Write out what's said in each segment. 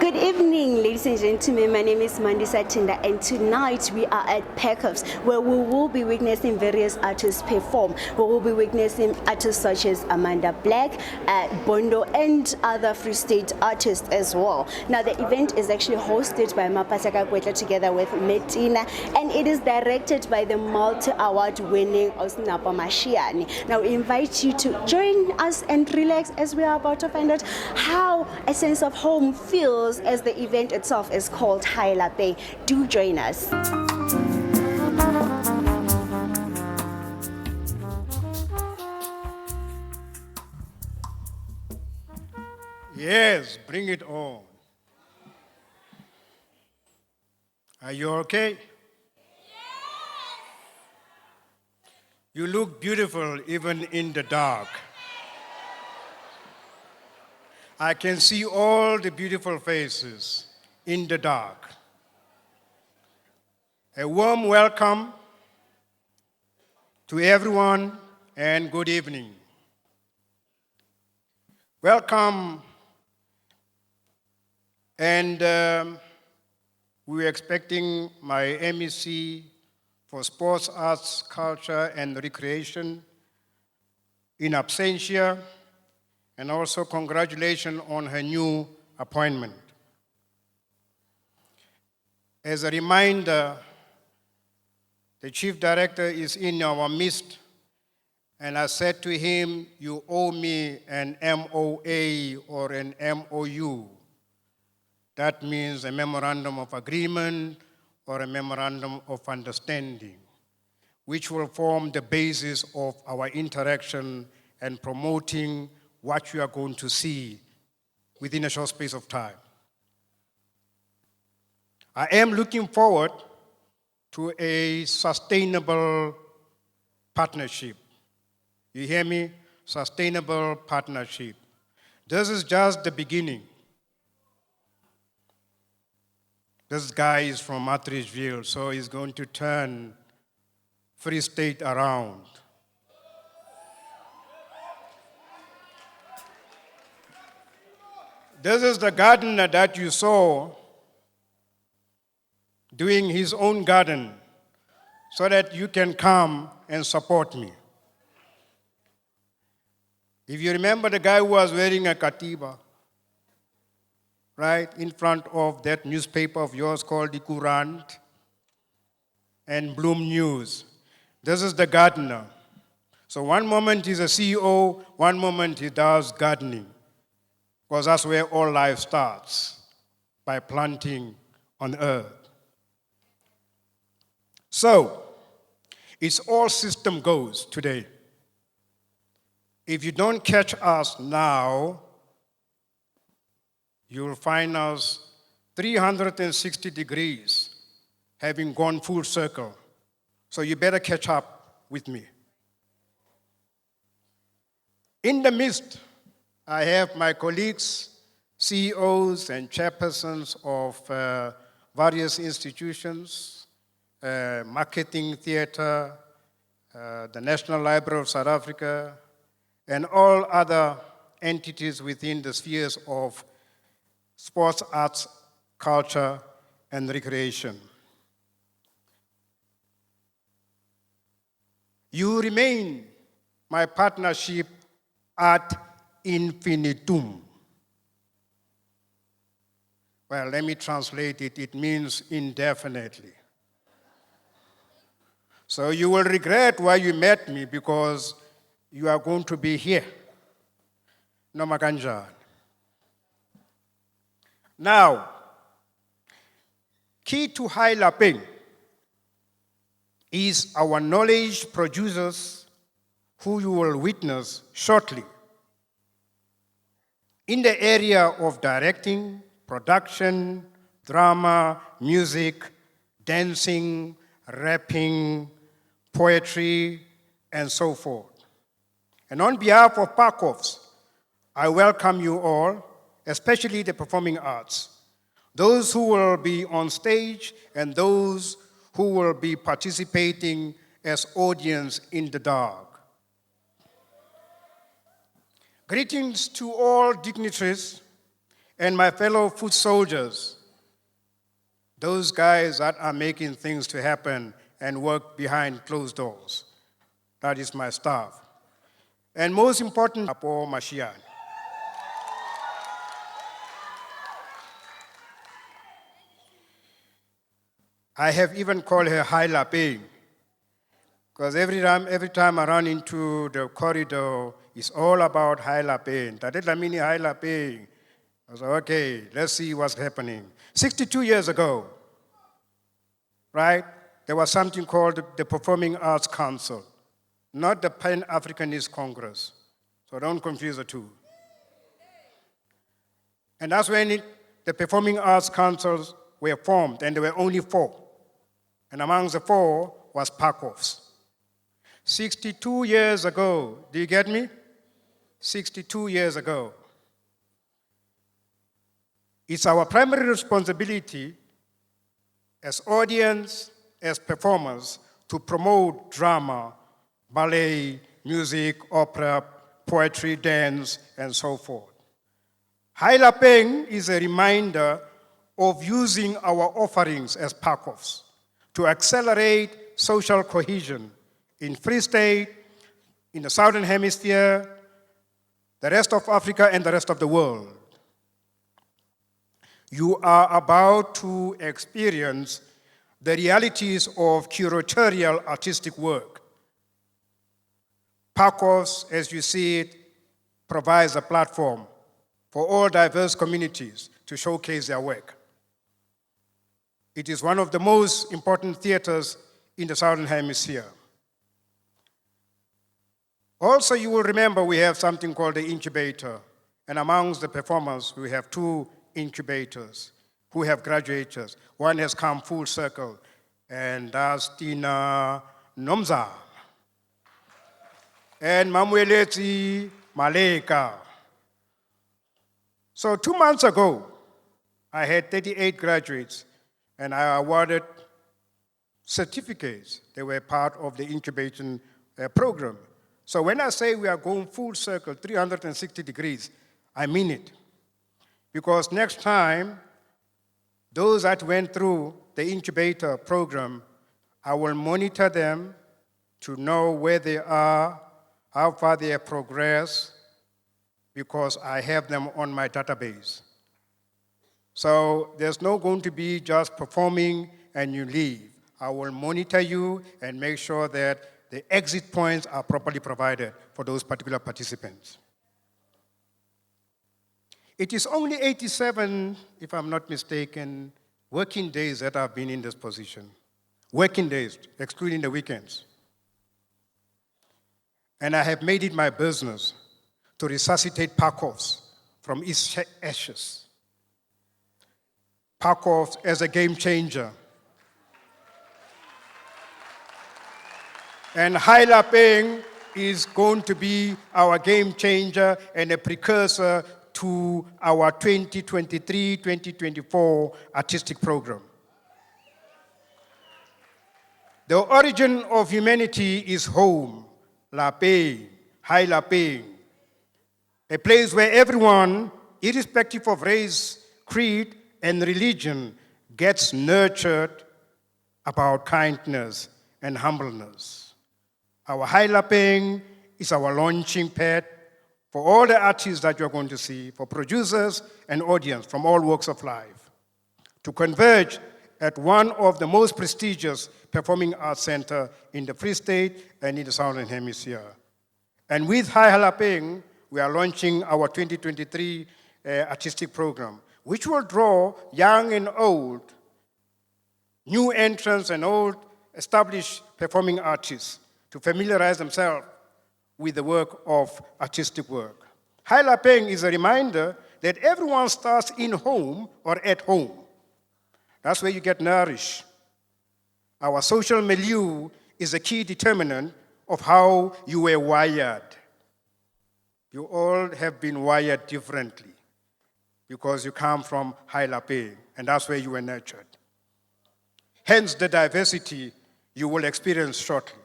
Good evening, ladies and gentlemen. My name is Mandisa Tinda, and tonight we are at PACOFS, where we will be witnessing various artists perform. We will be witnessing artists such as Amanda Black, Bondo, and other Free State artists as well. Now, the event is actually hosted by Mapasaka Kwetla together with Metina, and it is directed by the multi-award winning Osnapa Mashiani. Now, we invite you to join us and relax as we are about to find out how a sense of home feels as the event itself is called Haye Lapeng. Do join us. Yes, bring it on. Are you okay? Yes. You look beautiful even in the dark. I can see all the beautiful faces in the dark. A warm welcome to everyone and good evening. Welcome, and we're expecting my MEC for Sports, Arts, Culture and Recreation in absentia, and also congratulations on her new appointment. As a reminder, the Chief Director is in our midst, and I said to him, you owe me an MOA or an MOU. That means a Memorandum of Agreement or a Memorandum of Understanding, which will form the basis of our interaction and promoting what you are going to see within a short space of time. I am looking forward to a sustainable partnership. You hear me? Sustainable partnership. This is just the beginning. This guy is from Matridgeville, so he's going to turn Free State around. This is the gardener that you saw doing his own garden so that you can come and support me. If you remember the guy who was wearing a katiba, right, in front of that newspaper of yours called the Courant and Bloom News. This is the gardener. So one moment he's a CEO, one moment he does gardening, because that's where all life starts, by planting on earth. So, it's all system goes today. If you don't catch us now, you'll find us 360 degrees, having gone full circle. So you better catch up with me. In the midst, I have my colleagues, CEOs and chairpersons of various institutions, Marketing Theatre, the National Library of South Africa, and all other entities within the spheres of sports, arts, culture, and recreation. You remain my partnership ad infinitum. Well, let me translate it. It means indefinitely. So you will regret why you met me, because you are going to be here. Noma kanjani. Now, key to Haye Lapeng is our knowledge producers, who you will witness shortly. In the area of directing, production, drama, music, dancing, rapping, poetry, and so forth. And on behalf of PACOFS, I welcome you all, especially the performing arts, those who will be on stage and those who will be participating as audience in the dark. Greetings to all dignitaries And my fellow foot soldiers, those guys that are making things to happen and work behind closed doors. That is my staff. And most important, Apo Mashiach. I have even called her Haye Lapeng, because every time I run into the corridor, it's all about Haye Lapeng. Tadelamini Haye Lapeng. I was like, okay, let's see what's happening. 62 years ago, right, there was something called the Performing Arts Council, not the Pan-Africanist Congress. So don't confuse the two. And that's when the Performing Arts Councils were formed, and there were only 4. And among the 4 was PACOFS. 62 years ago, do you get me? 62 years ago. It's our primary responsibility as audience, as performers, to promote drama, ballet, music, opera, poetry, dance, and so forth. Haye Lapeng is a reminder of using our offerings as PACOFS to accelerate social cohesion in Free State, in the Southern Hemisphere, the rest of Africa, and the rest of the world. You are about to experience the realities of curatorial artistic work. PACOFS, as you see it, provides a platform for all diverse communities to showcase their work. It is one of the most important theaters in the Southern Hemisphere. Also, you will remember we have something called the incubator, and amongst the performers, we have 2 incubators who have graduated. One has come full circle, and that's Tina Nomza and Mamueleti Maleka. So 2 months ago, I had 38 graduates, and I awarded certificates. They were part of the incubation program. So when I say we are going full circle, 360 degrees, I mean it. Because next time, those that went through the incubator program, I will monitor them to know where they are, how far they have progressed, because I have them on my database. So there's not going to be just performing and you leave. I will monitor you and make sure that the exit points are properly provided for those particular participants. It is only 87, if I'm not mistaken, working days that I've been in this position. Working days, excluding the weekends. And I have made it my business to resuscitate PACOFS from its ashes. PACOFS as a game changer. And Haye Lapeng is going to be our game changer and a precursor to our 2023-2024 artistic program. The origin of humanity is home, Lapeng, Haye Lapeng, a place where everyone, irrespective of race, creed, and religion, gets nurtured about kindness and humbleness. Our Haye Lapeng is our launching pad for all the artists that you're going to see, for producers and audience from all walks of life, to converge at one of the most prestigious performing arts centers in the Free State and in the Southern Hemisphere. And with Haye Lapeng, we are launching our 2023 artistic program, which will draw young and old, new entrants and old established performing artists to familiarize themselves with the work of artistic work. Haye Lapeng is a reminder that everyone starts in home or at home. That's where you get nourished. Our social milieu is a key determinant of how you were wired. You all have been wired differently because you come from Haye Lapeng, and that's where you were nurtured. Hence the diversity you will experience shortly.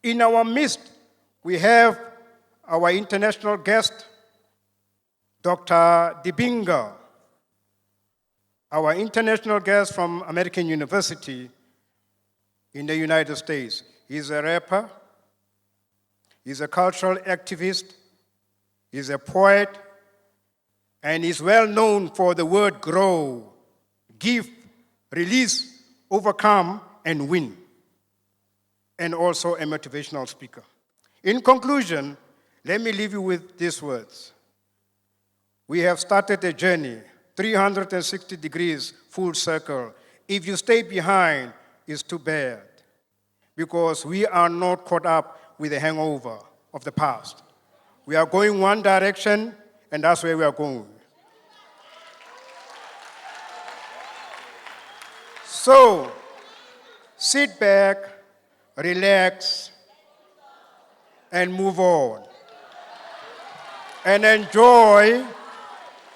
In our midst, we have our international guest, Dr. Dibinga Our international guest from American University in the United States. He's a rapper, he's a cultural activist, he's a poet, and he's well known for the word grow, give, release, overcome, and win, and also a motivational speaker. In conclusion, let me leave you with these words. We have started a journey, 360 degrees, full circle. If you stay behind, it's too bad, because we are not caught up with the hangover of the past. We are going one direction, and that's where we are going. So, sit back, relax, and move on. And enjoy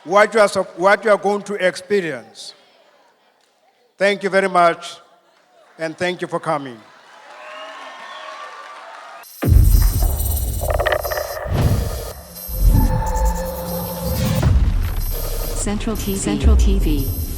what you are going to experience. Thank you very much, and thank you for coming. Central TV.